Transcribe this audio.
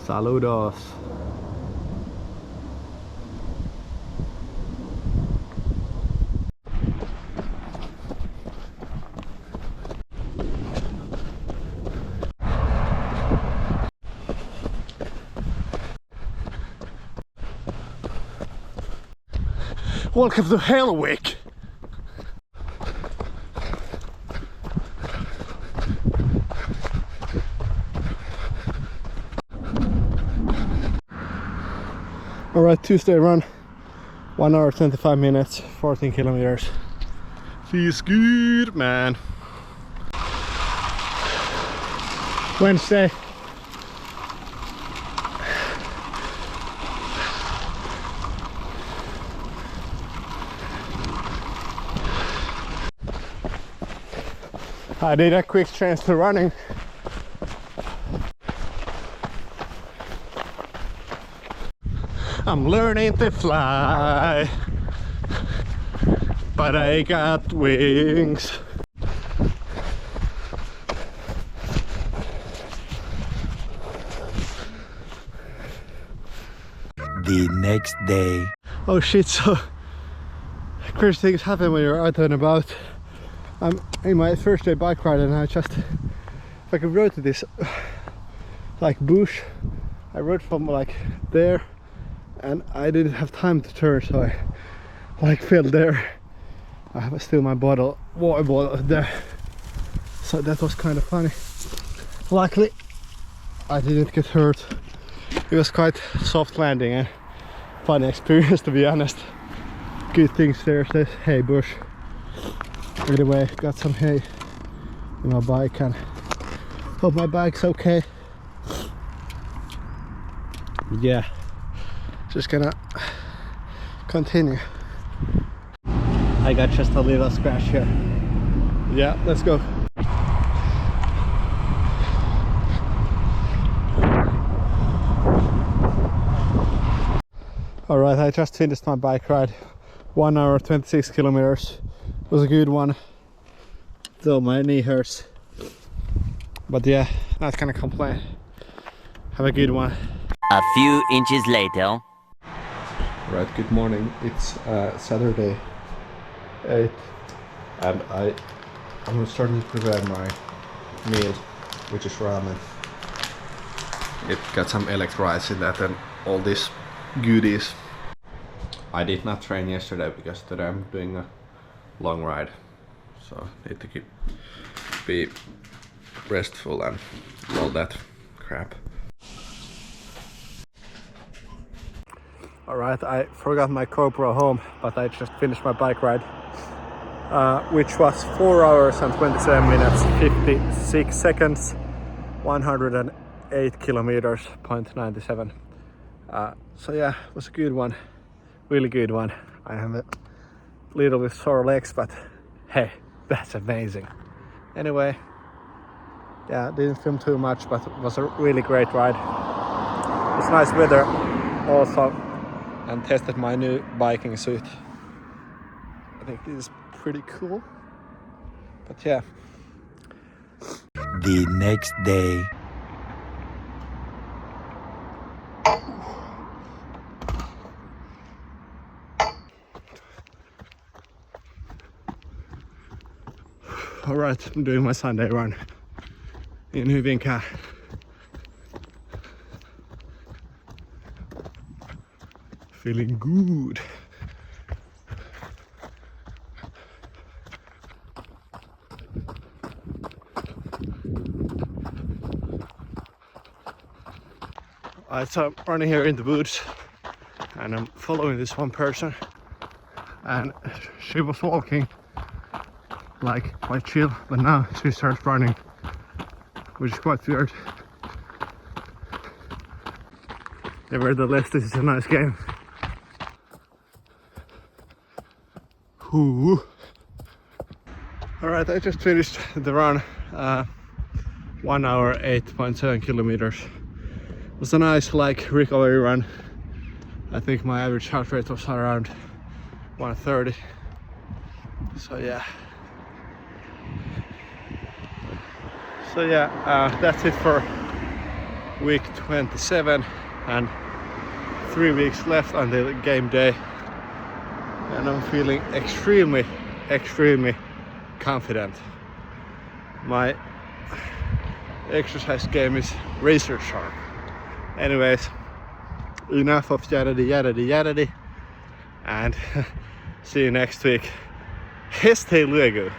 Saludos. Welcome to Hellwick. Alright, Tuesday run, 1 hour 25 minutes, 14 kilometers. Feels good, man. Wednesday. I did a quick change to running. I'm learning to fly, but I got wings. The next day. Oh shit, so crazy things happen when you're out and about. I'm in my first day bike ride and I just like I rode to this like bush. I rode from like there and I didn't have time to turn, so I like fell there. I have still my water bottle there, so that was kind of funny. Luckily I didn't get hurt. It was quite soft landing and funny experience, to be honest. Good things there, says hay bush. Anyway, got some hay in my bike and hope my bike's okay. Yeah, just gonna continue. I got just a little scratch here. Yeah, let's go. Alright, I just finished my bike ride. 1 hour 26 kilometers. It was a good one, though my knee hurts. But yeah, not gonna complain. Have a good one. A few inches later. Right, good morning. It's Saturday 8 and I'm starting to prepare my meal, which is ramen. It got some electrolytes in that and all these goodies. I did not train yesterday because today I'm doing a long ride, so need to be restful and all that crap. Alright, I forgot my GoPro home, but I just finished my bike ride, which was 4 hours and 27 minutes 56 seconds, 108 kilometers, 0.97. So yeah, it was a good one, really good one. I have a little bit sore legs, but hey, that's amazing. Anyway, yeah, didn't film too much, but it was a really great ride. It's nice weather also, and tested my new biking suit. I think this is pretty cool, but yeah. The next day. Alright, I'm doing my Sunday run in Hyvinkää. Feeling good. So I'm running here in the woods and I'm following this one person, and she was walking like quite chill, but now she starts running, which is quite weird. Nevertheless, this is a nice game. Ooh. Alright, I just finished the run. 1 hour 8.7 kilometers. It was a nice like recovery run. I think my average heart rate was around 130. So yeah. That's it for week 27 and 3 weeks left until game day, and I'm feeling extremely confident. My exercise game is razor sharp. Anyways, enough of yaddy, and see you next week. Hej luego!